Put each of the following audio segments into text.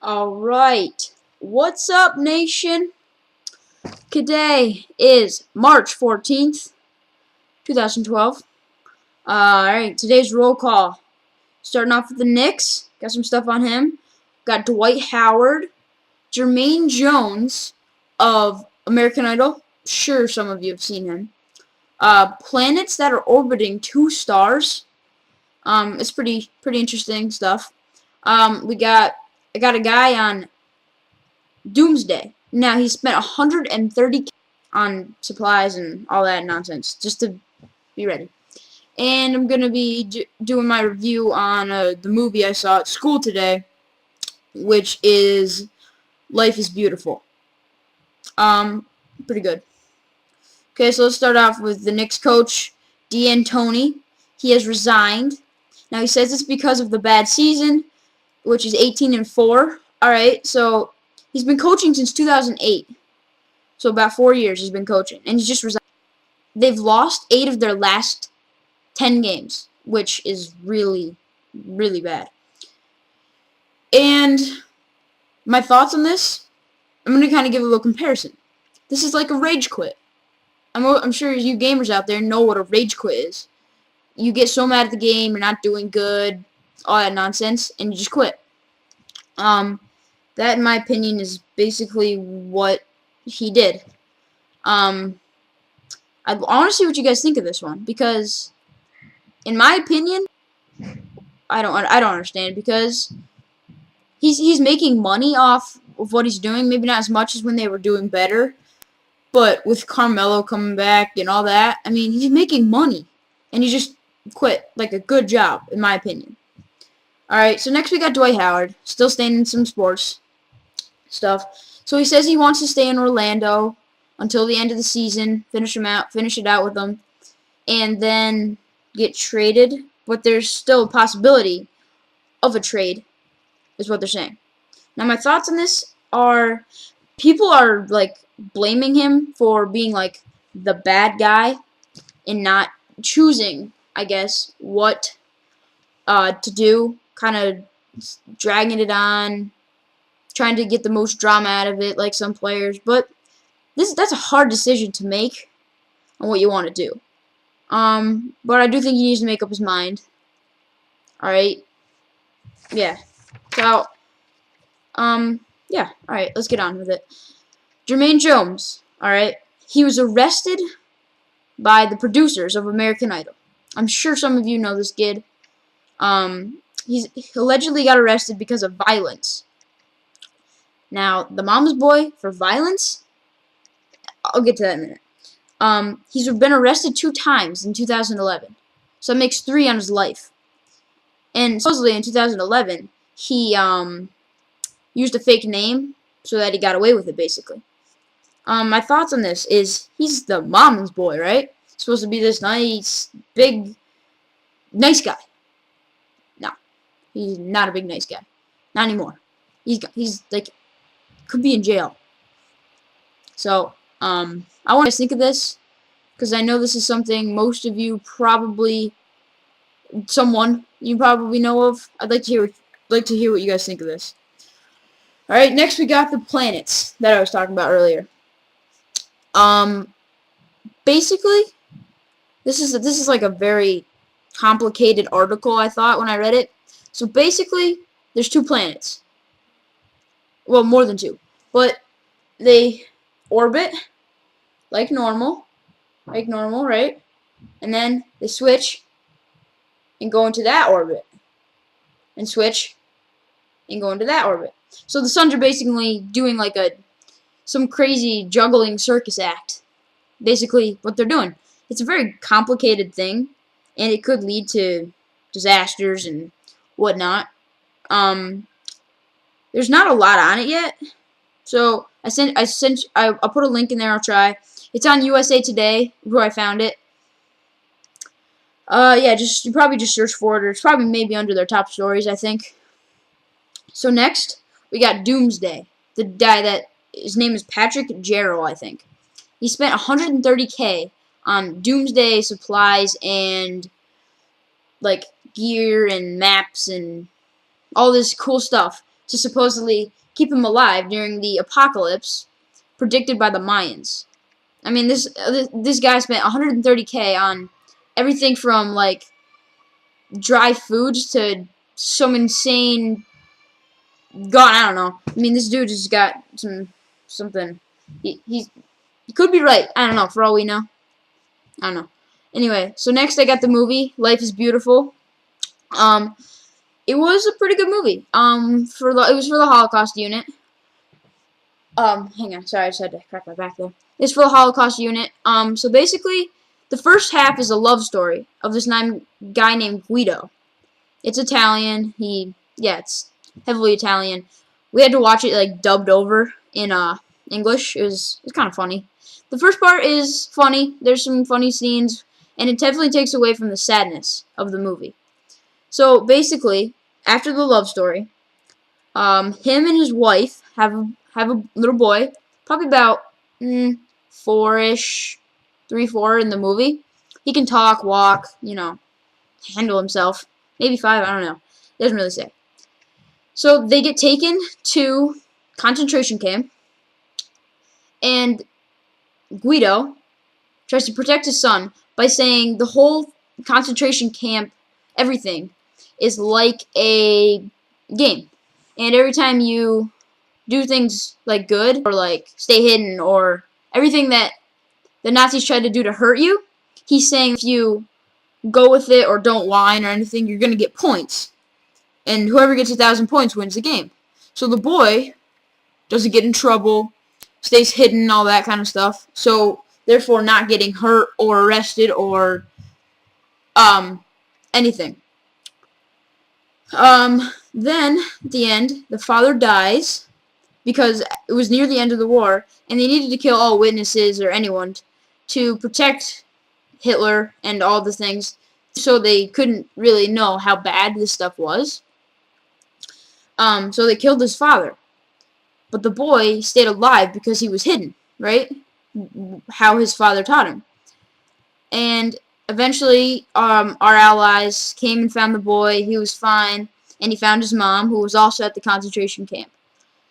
Alright, what's up, nation? Today is March 14th, 2012. Alright, today's roll call. Starting off with the Knicks, got some stuff on him. Got Dwight Howard, Jermaine Jones of American Idol. Sure, some of you have seen him. Planets that are orbiting two stars. It's pretty interesting stuff. I got a guy on Doomsday. Now, he spent 130 on supplies and all that nonsense just to be ready. And I'm going to be doing my review on the movie I saw at school today, which is Life is Beautiful. Pretty good. Okay, so let's start off with the Knicks coach, D'Antoni. He has resigned. Now, he says it's because of the bad season, which is 18-4. Alright, so he's been coaching since 2008. So about 4 years he's been coaching. And he's just resigned. They've lost 8 of their last 10 games, which is really, really bad. And my thoughts on this, I'm going to kind of give a little comparison. This is like a rage quit. I'm sure you gamers out there know what a rage quit is. You get so mad at the game, you're not doing good, all that nonsense, and you just quit. That, in my opinion, is basically what he did. I want to see what you guys think of this one, because, in my opinion, I don't understand, because he's making money off of what he's doing. Maybe not as much as when they were doing better, but with Carmelo coming back and all that, I mean, he's making money, and he just quit. Like, a good job, in my opinion. Alright, so next we got Dwight Howard, still staying in some sports stuff. So he says he wants to stay in Orlando until the end of the season, finish it out with them, and then get traded. But there's still a possibility of a trade, is what they're saying. Now, my thoughts on this are, people are, like, blaming him for being, like, the bad guy and not choosing, I guess, what to do, kind of dragging it on, trying to get the most drama out of it, like some players. But that's a hard decision to make on what you want to do. But I do think he needs to make up his mind. Alright. Yeah. So, yeah. Alright, let's get on with it. Jermaine Jones. Alright. He was arrested by the producers of American Idol. I'm sure some of you know this kid. He allegedly got arrested because of violence. Now, the mama's boy for violence, I'll get to that in a minute. He's been arrested 2 times in 2011. So that makes 3 on his life. And supposedly in 2011, he used a fake name so that he got away with it, basically. My thoughts on this is, he's the mama's boy, right? Supposed to be this nice, big, nice guy. No, he's not a big, nice guy. Not anymore. He's like, could be in jail. So, I want to think of this, because I know this is something most of you probably, someone you probably know of. I'd like to hear what you guys think of this. Alright, next we got the planets that I was talking about earlier. Basically, this is like a very complicated article, I thought, when I read it. So basically, there's 2 planets. Well, more than 2. But they orbit like normal, right? And then they switch and go into that orbit. And switch and go into that orbit. So the suns are basically doing like some crazy juggling circus act. Basically what they're doing. It's a very complicated thing, and it could lead to disasters and whatnot. There's not a lot on it yet, so I'll put a link in there. I'll try. It's on USA Today, where I found it. Yeah, you probably just search for it, or it's probably maybe under their top stories, I think. So next, we got Doomsday. The guy that, his name is Patrick Jarrell, I think. He spent 130K on Doomsday supplies and, like, gear and maps and all this cool stuff to supposedly keep him alive during the apocalypse predicted by the Mayans. I mean, this guy spent 130K on everything from like dry foods to some insane God, I don't know. I mean, this dude has got something. He could be right. I don't know. For all we know, I don't know. Anyway, so next I got the movie Life is Beautiful. It was a pretty good movie. It was for the Holocaust unit. Hang on. Sorry, I just had to crack my back there. It's for the Holocaust unit. So basically, the first half is a love story of this guy named Guido. It's Italian. It's heavily Italian. We had to watch it like dubbed over in English. It's kind of funny. The first part is funny. There's some funny scenes, and it definitely takes away from the sadness of the movie. So basically, after the love story, him and his wife have a little boy, probably about 4-ish, 3, 4 in the movie. He can talk, walk, handle himself. Maybe 5, I don't know. It doesn't really say. So they get taken to concentration camp, and Guido tries to protect his son by saying the whole concentration camp, everything, is like a game. And every time you do things like good or like stay hidden or everything that the Nazis tried to do to hurt you, he's saying if you go with it or don't whine or anything, you're going to get points. And whoever gets 1,000 points wins the game. So the boy doesn't get in trouble, stays hidden, all that kind of stuff. So therefore not getting hurt or arrested or anything. Then at the end, the father dies because it was near the end of the war, and they needed to kill all witnesses or anyone to protect Hitler and all the things, so they couldn't really know how bad this stuff was. So they killed his father. But the boy stayed alive because he was hidden, right? How his father taught him. And eventually, our allies came and found the boy. He was fine. And he found his mom, who was also at the concentration camp.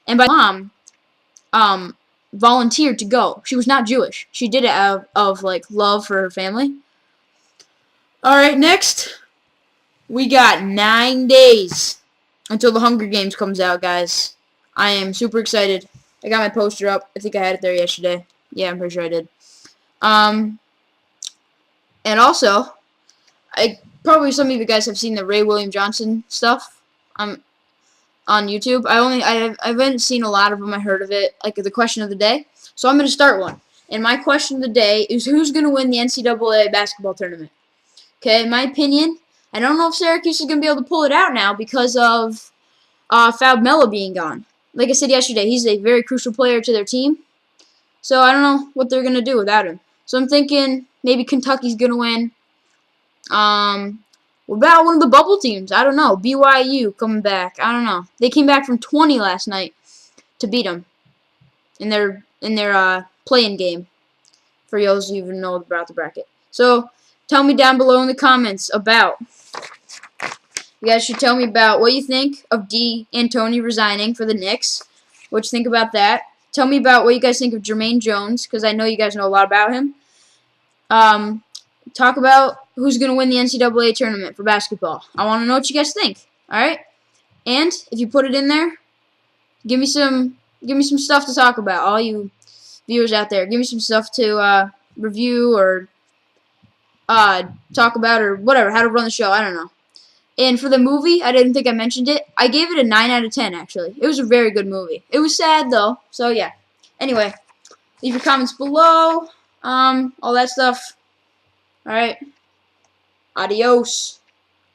And my mom volunteered to go. She was not Jewish. She did it out of like love for her family. Alright, next, we got 9 days until the Hunger Games comes out, guys. I am super excited. I got my poster up. I think I had it there yesterday. Yeah, I'm pretty sure I did. And also, probably some of you guys have seen the Ray William Johnson stuff on YouTube. I haven't seen a lot of them. I heard of it, like the question of the day. So I'm going to start one. And my question of the day is, who's going to win the NCAA basketball tournament? Okay, in my opinion, I don't know if Syracuse is going to be able to pull it out now because of Fab Melo being gone. Like I said yesterday, he's a very crucial player to their team. So I don't know what they're going to do without him. So I'm thinking maybe Kentucky's going to win. What about one of the bubble teams? I don't know. BYU coming back. I don't know. They came back from 20 last night to beat them in their play-in game. For those who even know about the bracket. So tell me down below in the comments about. You guys should tell me about what you think of D'Antoni resigning for the Knicks. What you think about that? Tell me about what you guys think of Jermaine Jones, because I know you guys know a lot about him. Talk about who's going to win the NCAA tournament for basketball. I want to know what you guys think. Alright? And if you put it in there, give me some stuff to talk about. All you viewers out there, give me some stuff to review or talk about or whatever, how to run the show. I don't know. And for the movie, I didn't think I mentioned it. I gave it a 9 out of 10, actually. It was a very good movie. It was sad, though. So, yeah. Anyway, leave your comments below. All that stuff. Alright. Adios.